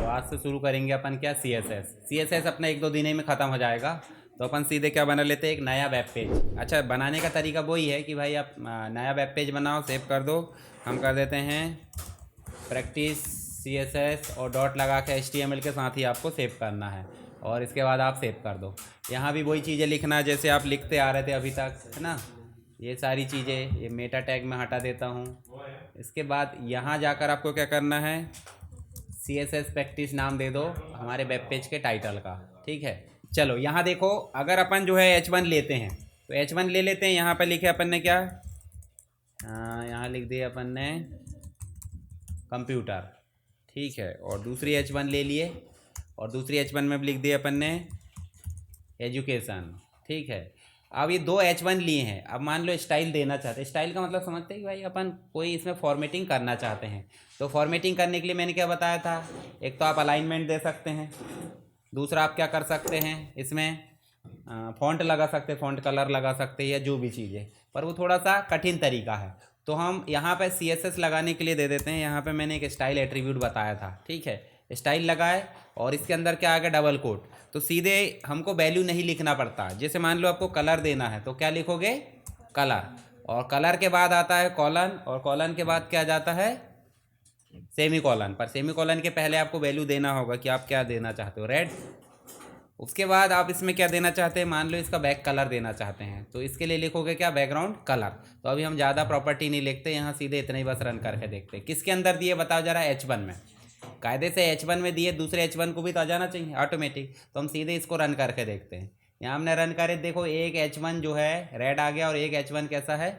आज से शुरू करेंगे अपन क्या, सी एस एस अपना 1-2 दिन में ख़त्म हो जाएगा। तो अपन सीधे क्या बना लेते हैं, एक नया वेब पेज। अच्छा, बनाने का तरीका वही है कि भाई आप नया वेब पेज बनाओ, सेव कर दो। हम कर देते हैं प्रैक्टिस CSS और डॉट लगा के HTML के साथ ही आपको सेव करना है, और इसके बाद आप सेव कर दो। यहाँ भी वही चीज़ें लिखना जैसे आप लिखते आ रहे थे अभी तक, है ना। ये सारी चीज़ें, ये मेटा टैग में हटा देता हूँ। इसके बाद यहाँ जाकर आपको क्या करना है, CSS प्रैक्टिस नाम दे दो हमारे वेब पेज के टाइटल का, ठीक है। चलो यहाँ देखो, अगर अपन जो है H1 लेते हैं तो H1 ले लेते हैं। यहाँ पर लिखे अपन ने क्या, यहाँ लिख दिया अपन ने कंप्यूटर, ठीक है। और दूसरी H1 ले लिए, और दूसरी H1 में लिख दिया अपन ने एजुकेशन, ठीक है। अब ये 2 H1 लिए हैं। अब मान लो स्टाइल देना चाहते हैं। स्टाइल का मतलब समझते हैं कि भाई अपन कोई इसमें फॉर्मेटिंग करना चाहते हैं। तो फॉर्मेटिंग करने के लिए मैंने क्या बताया था, एक तो आप अलाइनमेंट दे सकते हैं, दूसरा आप क्या कर सकते हैं, इसमें फ़ॉन्ट लगा सकते हैं, फ़ॉन्ट कलर लगा सकते हैं, या जो भी चीज़ है, पर वो थोड़ा सा कठिन तरीका है। तो हम यहाँ पे CSS लगाने के लिए दे देते हैं। यहाँ पे मैंने एक स्टाइल एट्रीब्यूट बताया था, ठीक है। स्टाइल लगाए और इसके अंदर क्या आ गया, डबल कोट। तो सीधे हमको वैल्यू नहीं लिखना पड़ता। जैसे मान लो आपको कलर देना है तो क्या लिखोगे, कलर, और कलर के बाद आता है कॉलन, और कॉलन के बाद क्या जाता है, सेमी कॉलन। पर सेमी कॉलन के पहले आपको वैल्यू देना होगा कि आप क्या देना चाहते हो, रेड। उसके बाद आप इसमें क्या देना चाहते हैं, मान लो इसका बैक कलर देना चाहते हैं, तो इसके लिए लिखोगे क्या, बैकग्राउंड कलर। तो अभी हम ज़्यादा प्रॉपर्टी नहीं लिखते यहाँ, सीधे इतना ही बस रन करके देखते हैं। किसके अंदर दिए बताओ जरा, H1 में। कायदे से H1 में दिए, दूसरे H1 को भी तो आ जाना चाहिए ऑटोमेटिक। तो हम सीधे इसको रन करके देखते हैं। यहाँ हमने रन करे, देखो एक H1 जो है रेड आ गया, और एक H1 कैसा है,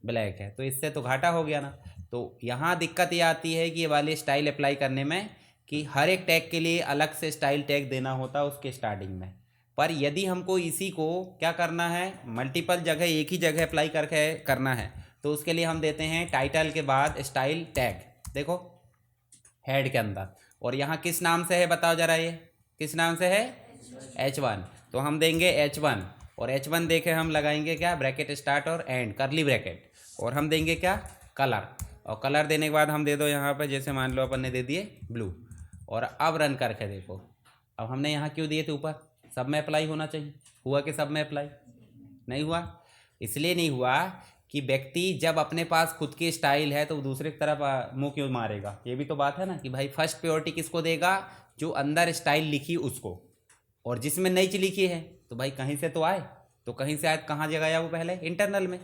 ब्लैक है। तो इससे तो घाटा हो गया ना। तो यहाँ दिक्कत ये आती है कि ये वाली स्टाइल अप्लाई करने में, कि हर एक टैग के लिए अलग से स्टाइल टैग देना होता है उसके स्टार्टिंग में। पर यदि हमको इसी को क्या करना है, मल्टीपल जगह एक ही जगह अप्लाई करके करना है, तो उसके लिए हम देते हैं टाइटल के बाद स्टाइल टैग, देखो हेड के अंदर। और यहाँ किस नाम से है बताओ जरा, ये किस नाम से है, H1। तो हम देंगे H1, और H1 देखे हम लगाएंगे क्या, ब्रैकेट स्टार्ट और एंड कर्ली ब्रैकेट, और हम देंगे क्या, कलर। और कलर देने के बाद हम दे दो यहाँ पर, जैसे मान लो अपन ने दे दिए ब्लू। और अब रन करके देखो, अब हमने यहाँ क्यों दिए थे ऊपर, सब में अप्लाई होना चाहिए। हुआ कि सब में अप्लाई नहीं हुआ? इसलिए नहीं हुआ कि व्यक्ति जब अपने पास खुद की स्टाइल है तो दूसरे की तरफ मुंह क्यों मारेगा। ये भी तो बात है ना, कि भाई फर्स्ट प्रायोरिटी किसको देगा, जो अंदर स्टाइल लिखी उसको। और जिसमें नई चीज लिखी है तो भाई कहीं से तो आए, तो कहीं से आए, कहाँ जगह आया वो, पहले इंटरनल में।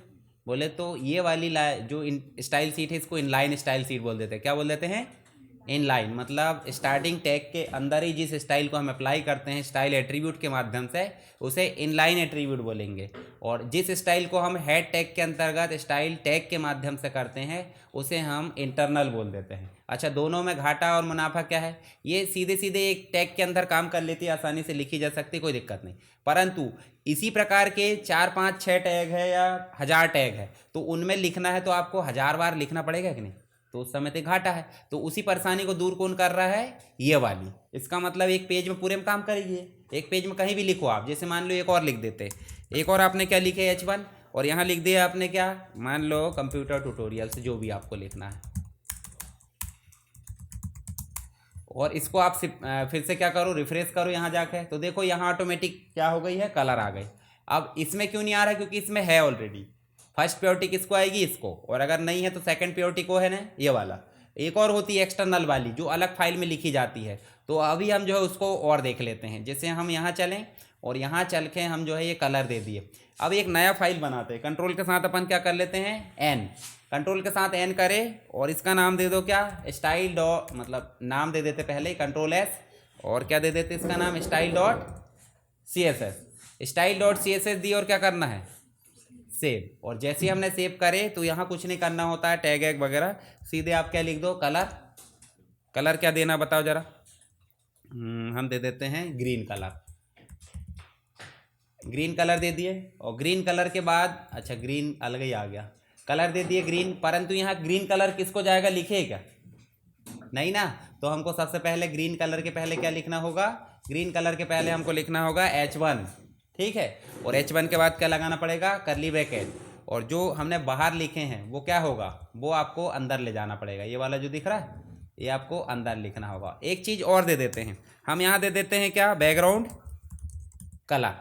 बोले तो ये वाली जो स्टाइल सीट है, इसको इनलाइन स्टाइल सीट बोल देते हैं। क्या बोल देते हैं, इनलाइन। मतलब स्टार्टिंग टैग के अंदर ही जिस स्टाइल को हम अप्लाई करते हैं स्टाइल एट्रीब्यूट के माध्यम से, उसे इनलाइन एट्रीब्यूट बोलेंगे। और जिस स्टाइल को हम हेड टैग के अंतर्गत स्टाइल टैग के माध्यम से करते हैं, उसे हम इंटरनल बोल देते हैं। अच्छा, दोनों में घाटा और मुनाफा क्या है, ये सीधे सीधे एक टैग के अंदर काम कर लेती है, आसानी से लिखी जा सकती है, कोई दिक्कत नहीं। परंतु इसी प्रकार के 4, 5, 6 टैग है या 1000 टैग है, तो उनमें लिखना है तो आपको 1000 बार लिखना पड़ेगा कि नहीं, तो उस समय तो घाटा है। तो उसी परेशानी को दूर कौन कर रहा है, ये वाली। इसका मतलब एक पेज में पूरे में काम करेगी, एक पेज में कहीं भी लिखो आप। जैसे मान लो एक और लिख देते, एक और आपने क्या लिखे, H1, और यहाँ लिख दिया आपने क्या, मान लो कंप्यूटर ट्यूटोरियल से, जो भी आपको लिखना है। और इसको आप फिर से क्या करो, रिफ्रेश करो यहाँ जाके, तो देखो यहाँ ऑटोमेटिक क्या हो गई है, कलर आ गई। अब इसमें क्यों नहीं आ रहा है, क्योंकि इसमें है ऑलरेडी। फर्स्ट प्रायोरिटी किसको आएगी, इसको, और अगर नहीं है तो सेकंड प्रायोरिटी को है ना, ये वाला। एक और होती है एक्सटर्नल वाली, जो अलग फाइल में लिखी जाती है। तो अभी हम जो है उसको और देख लेते हैं। जैसे हम यहाँ चलें, और यहाँ चल के हम जो है ये कलर दे दिए। अब एक नया फाइल बनाते हैं, कंट्रोल के साथ अपन क्या कर लेते हैं, एन, कंट्रोल के साथ एन करें, और इसका नाम दे दो क्या, स्टाइल डॉट, मतलब नाम दे देते पहले, कंट्रोल एस, और क्या दे देते इसका नाम, style dot CSS। Style dot CSS दी, और क्या करना है, सेव। और जैसे ही हमने सेव करे तो यहाँ कुछ नहीं करना होता है, टैग एग वगैरह, सीधे आप क्या लिख दो, कलर। कलर क्या देना बताओ जरा, हम दे देते हैं ग्रीन कलर। ग्रीन कलर दे दिए, और ग्रीन कलर के बाद, अच्छा ग्रीन अलग ही आ गया, कलर दे दिए ग्रीन। परंतु यहाँ ग्रीन कलर किसको जाएगा, लिखे क्या, नहीं ना। तो हमको सबसे पहले ग्रीन कलर के पहले क्या लिखना होगा, ग्रीन कलर के पहले हमको लिखना होगा H1, ठीक है। और H1 के बाद क्या लगाना पड़ेगा, कर्ली ब्रैकेट। और जो हमने बाहर लिखे हैं वो क्या होगा, वो आपको अंदर ले जाना पड़ेगा। ये वाला जो दिख रहा है, ये आपको अंदर लिखना होगा। एक चीज़ और दे देते हैं हम, यहाँ दे देते हैं क्या, बैकग्राउंड कलर।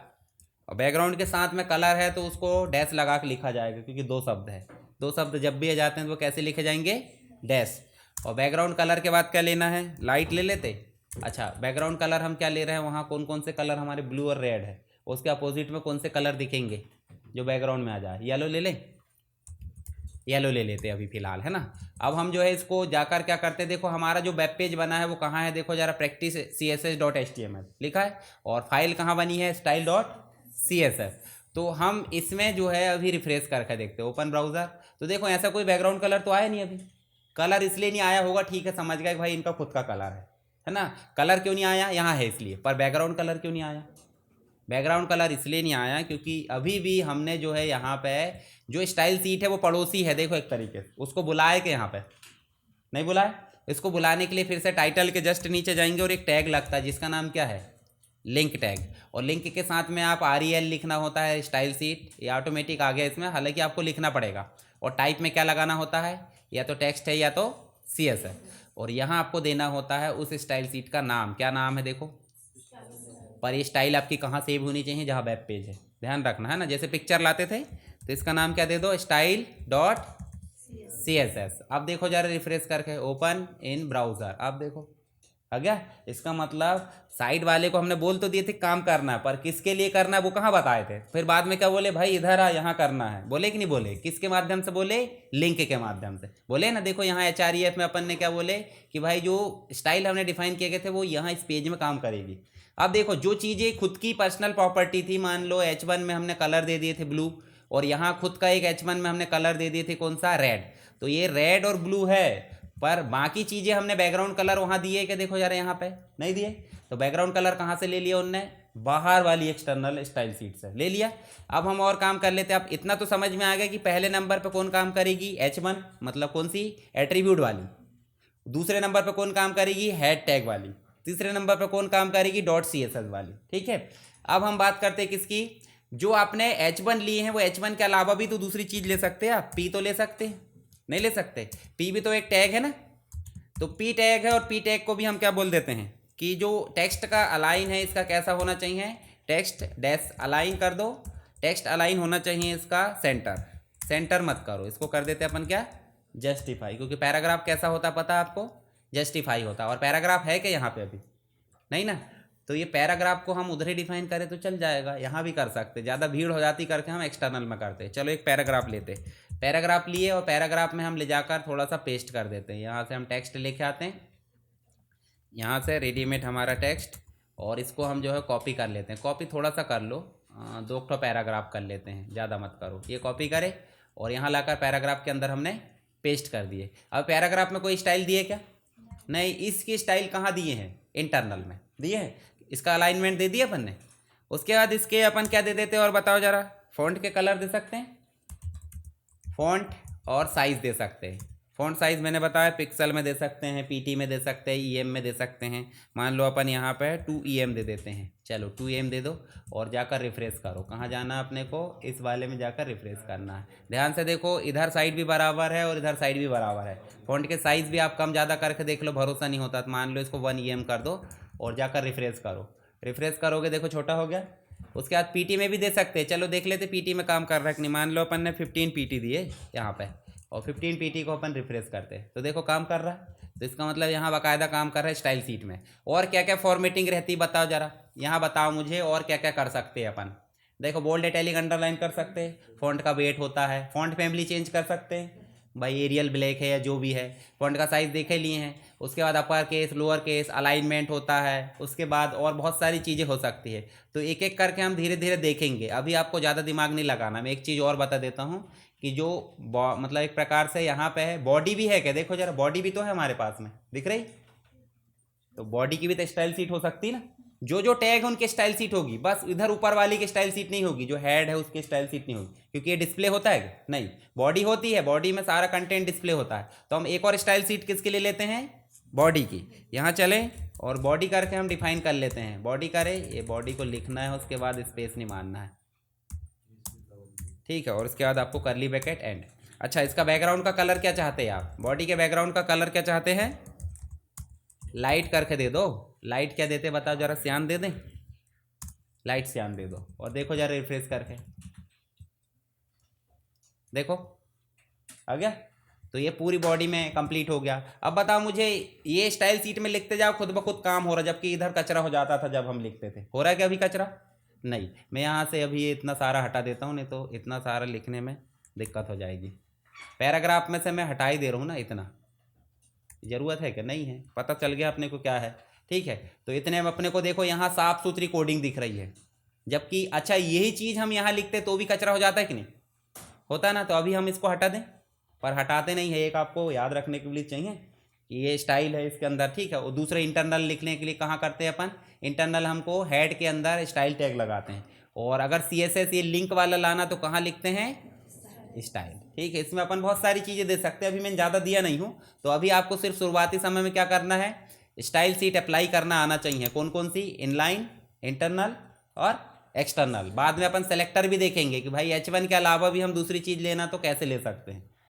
और बैकग्राउंड के साथ में कलर है तो उसको डैश लगा के लिखा जाएगा, क्योंकि दो शब्द है, दो शब्द जब भी आ जाते हैं तो वो कैसे लिखे जाएंगे, डैश। और बैकग्राउंड कलर के बाद क्या लेना है, लाइट ले लेते। अच्छा, बैकग्राउंड कलर हम क्या ले रहे हैं, वहाँ कौन कौन से कलर हमारे ब्लू और रेड है, उसके अपोजिट में कौन से कलर दिखेंगे जो बैकग्राउंड में आ जाए, येलो ले लें, येलो ले लेते हैं अभी फ़िलहाल, है ना। अब हम जो है इसको जाकर क्या करते हैं, देखो हमारा जो वेब पेज बना है वो कहाँ है, देखो जरा practice.css.html लिखा है, और फाइल कहाँ बनी है, style.css। तो हम इसमें जो है अभी रिफ्रेश करके देखते हैं, ओपन ब्राउज़र। तो देखो ऐसा कोई बैकग्राउंड कलर तो आया नहीं अभी। कलर इसलिए नहीं आया होगा, ठीक है, समझ गए भाई इनका खुद का कलर है ना। कलर क्यों नहीं आया, यहाँ है इसलिए, पर बैकग्राउंड कलर क्यों नहीं आया, बैकग्राउंड कलर इसलिए नहीं आया क्योंकि अभी भी हमने जो है यहाँ पे जो स्टाइल सीट है वो पड़ोसी है, देखो एक तरीके से उसको बुलाए के यहाँ पे नहीं बुलाए। इसको बुलाने के लिए फिर से टाइटल के जस्ट नीचे जाएंगे और एक टैग लगता है जिसका नाम क्या है, लिंक टैग। और लिंक के साथ में आप REL लिखना होता है, स्टाइल सीट, ये ऑटोमेटिक आ गया इसमें, हालांकि आपको लिखना पड़ेगा। और टाइप में क्या लगाना होता है, या तो टेक्स्ट है या तो CS है। और यहाँ आपको देना होता है उस स्टाइल सीट का नाम, क्या नाम है देखो, पर ये स्टाइल आपकी कहाँ सेव होनी चाहिए, जहाँ वेब पेज है, ध्यान रखना है ना। जैसे पिक्चर लाते थे तो इसका नाम क्या दे दो, style.css। अब देखो जरा रिफ्रेश करके, ओपन इन ब्राउज़र, अब देखो आ गया। इसका मतलब साइड वाले को हमने बोल तो दिए थे काम करना है, पर किसके लिए करना है वो कहाँ बताए थे। फिर बाद में क्या बोले, भाई इधर आ, यहाँ करना है, बोले कि नहीं बोले, किसके माध्यम से बोले, लिंक के माध्यम से बोले ना। देखो यहाँ HREF में अपन ने क्या बोले कि भाई जो स्टाइल हमने डिफाइन किए गए थे वो यहाँ इस पेज में काम करेगी। अब देखो जो चीज़ें खुद की पर्सनल प्रॉपर्टी थी, मान लो H1 में हमने कलर दे दिए थे ब्लू, और यहाँ खुद का एक H1 में हमने कलर दे दिए थे कौन सा, रेड। तो ये रेड और ब्लू है, पर बाकी चीज़ें हमने बैकग्राउंड कलर वहाँ दिए क्या, देखो जरा यहाँ पे नहीं दिए। तो बैकग्राउंड कलर कहाँ से ले लिया उनने, बाहर वाली एक्सटर्नल स्टाइल सीट से ले लिया। अब हम और काम कर लेते हैं। अब इतना तो समझ में आ गया कि पहले नंबर पे कौन काम करेगी, H1 मतलब कौन सी, एट्रीब्यूट वाली। दूसरे नंबर पे कौन काम करेगी, हेड टैग वाली। तीसरे नंबर पे कौन काम करेगी, .css वाली, ठीक है। अब हम बात करते हैं किसकी, जो आपने H1 लिए हैं वो H1 के अलावा भी तो दूसरी चीज़ ले सकते हैं आप, P तो ले सकते हैं, नहीं ले सकते, P भी तो एक टैग है ना। तो P टैग है, और P टैग को भी हम क्या बोल देते हैं कि जो टेक्स्ट का अलाइन है इसका कैसा होना चाहिए, टेक्स्ट डैश अलाइन कर दो, टेक्स्ट अलाइन होना चाहिए इसका सेंटर, सेंटर मत करो, इसको कर देते हैं अपन क्या, जस्टिफाई। क्योंकि पैराग्राफ कैसा होता पता है आपको, जस्टिफाई होता। और पैराग्राफ है क्या यहाँ पे अभी, नहीं ना। तो ये पैराग्राफ को हम उधर ही डिफाइन करें तो चल जाएगा, यहाँ भी कर सकते, ज़्यादा भीड़ हो जाती करके हम एक्सटर्नल में करते। चलो एक पैराग्राफ लेते, पैराग्राफ लिए और पैराग्राफ में हम ले जाकर थोड़ा सा पेस्ट कर देते हैं। यहाँ से हम टेक्स्ट लेके आते हैं, यहाँ से रेडीमेड हमारा टेक्स्ट, और इसको हम जो है कॉपी कर लेते हैं। कॉपी थोड़ा सा कर लो, 2 पैराग्राफ कर लेते हैं, ज़्यादा मत करो। ये कॉपी करें और यहाँ लाकर पैराग्राफ के अंदर हमने पेस्ट कर दिए। अब पैराग्राफ में कोई स्टाइल दिए क्या, नहीं। इसकी स्टाइल कहाँ दिए हैं, इंटरनल में दिए हैं, इसका अलाइनमेंट दे दिया अपन ने। उसके बाद इसके अपन क्या दे देते हैं, और बताओ जरा, फ़ॉन्ट के कलर दे सकते हैं, फ़ॉन्ट और साइज़ दे सकते हैं। फ़ॉन्ट साइज़ मैंने बताया पिक्सल में दे सकते हैं, PT में दे सकते हैं, EM में दे सकते हैं। मान लो अपन यहाँ पे 2EM दे देते हैं, चलो 2EM दे दो और जाकर रिफ़्रेश करो। कहाँ जाना है अपने को, इस वाले में जाकर रिफ़्रेश करना है। ध्यान से देखो, इधर साइड भी बराबर है और इधर साइड भी बराबर है। फ़ॉन्ट के साइज़ भी आप कम ज़्यादा करके देख लो, भरोसा नहीं होता तो मान लो इसको 1EM कर दो और जाकर रिफ़्रेश करो। रिफ़्रेश करोगे देखो छोटा हो गया। उसके बाद PT में भी दे सकते हैं, चलो देख लेते PT में काम कर रहा है कि नहीं। मान लो अपन ने 15 PT दिए यहाँ पे, और 15 PT को अपन रिफ्रेश करते हैं तो देखो काम कर रहा है। तो इसका मतलब यहाँ बाकायदा काम कर रहा है स्टाइल सीट में। और क्या क्या फॉर्मेटिंग रहती है बताओ जरा, यहाँ बताओ मुझे, और क्या क्या कर सकते हैं अपन। देखो बोल्ड इटैलिक अंडरलाइन कर सकते हैं, फ़ॉन्ट का वेट होता है, फ़ॉन्ट फैमिली चेंज कर सकते हैं भाई, एरियल ब्लैक है या जो भी है। फ़ॉन्ट का साइज़ देखे लिए हैं। उसके बाद upper case, lower case, alignment होता है। उसके बाद और बहुत सारी चीज़ें हो सकती है। तो एक एक करके हम धीरे धीरे देखेंगे, अभी आपको ज़्यादा दिमाग नहीं लगाना। मैं एक चीज़ और बता देता हूँ कि जो मतलब एक प्रकार से यहाँ पे है, बॉडी भी है क्या, देखो जरा, बॉडी भी तो है हमारे पास में, दिख रही। तो बॉडी की भी तो स्टाइल सीट हो सकती है ना। जो जो टैग है उनकी स्टाइल सीट होगी, बस इधर ऊपर वाली की स्टाइल सीट नहीं होगी, जो हेड है उसकी स्टाइल सीट नहीं होगी, क्योंकि ये डिस्प्ले होता है नहीं, बॉडी होती है, बॉडी में सारा कंटेंट डिस्प्ले होता है। तो हम एक और स्टाइल सीट किसके लिए लेते हैं, बॉडी की। यहाँ चलें और बॉडी करके हम डिफाइन कर लेते हैं। बॉडी करें, ये बॉडी को लिखना है, उसके बाद स्पेस नहीं मारना है, ठीक है। और उसके बाद आपको करली ब्रैकेट एंड। अच्छा, इसका बैकग्राउंड का कलर क्या चाहते हैं आप, बॉडी के बैकग्राउंड का कलर क्या चाहते हैं, लाइट करके दे दो। लाइट क्या देते बताओ जरा, सियान दे दें, लाइट सियान दे दो। और देखो जरा रिफ्रेश करके, देखो आ गया। तो ये पूरी बॉडी में कंप्लीट हो गया। अब बताओ मुझे, ये स्टाइल सीट में लिखते जाओ खुद ब खुद काम हो रहा, जबकि इधर कचरा हो जाता था जब हम लिखते थे। हो रहा है क्या अभी कचरा? नहीं। मैं यहाँ से अभी ये इतना सारा हटा देता हूँ, नहीं तो इतना सारा लिखने में दिक्कत हो जाएगी। पैराग्राफ में से मैं हटा ही दे रहा हूँ ना, इतना ज़रूरत है कि नहीं है, पता चल गया अपने को क्या है। ठीक है, तो इतने में अपने को देखो यहाँ साफ़ सुथरी कोडिंग दिख रही है। जबकि अच्छा यही चीज़ हम यहाँ लिखते तो भी कचरा हो जाता है कि नहीं होता ना। तो अभी हम इसको हटा दें, पर हटाते नहीं है। एक आपको याद रखने के लिए चाहिए कि ये स्टाइल है इसके अंदर, ठीक है। और दूसरे इंटरनल लिखने के लिए कहाँ करते हैं अपन, इंटरनल हमको हेड के अंदर स्टाइल टैग लगाते हैं। और अगर CSS ये लिंक वाला लाना तो कहाँ लिखते हैं, स्टाइल। ठीक है, इसमें अपन बहुत सारी चीज़ें दे सकते हैं, अभी मैंने ज़्यादा दिया नहीं हूँ। तो अभी आपको सिर्फ शुरुआती समय में क्या करना है, स्टाइल सीट अप्लाई करना आना चाहिए। कौन कौन सी, इनलाइन, इंटरनल और एक्सटर्नल। बाद में अपन सेलेक्टर भी देखेंगे कि भाई H1 के अलावा भी हम दूसरी चीज़ लेना तो कैसे ले सकते हैं।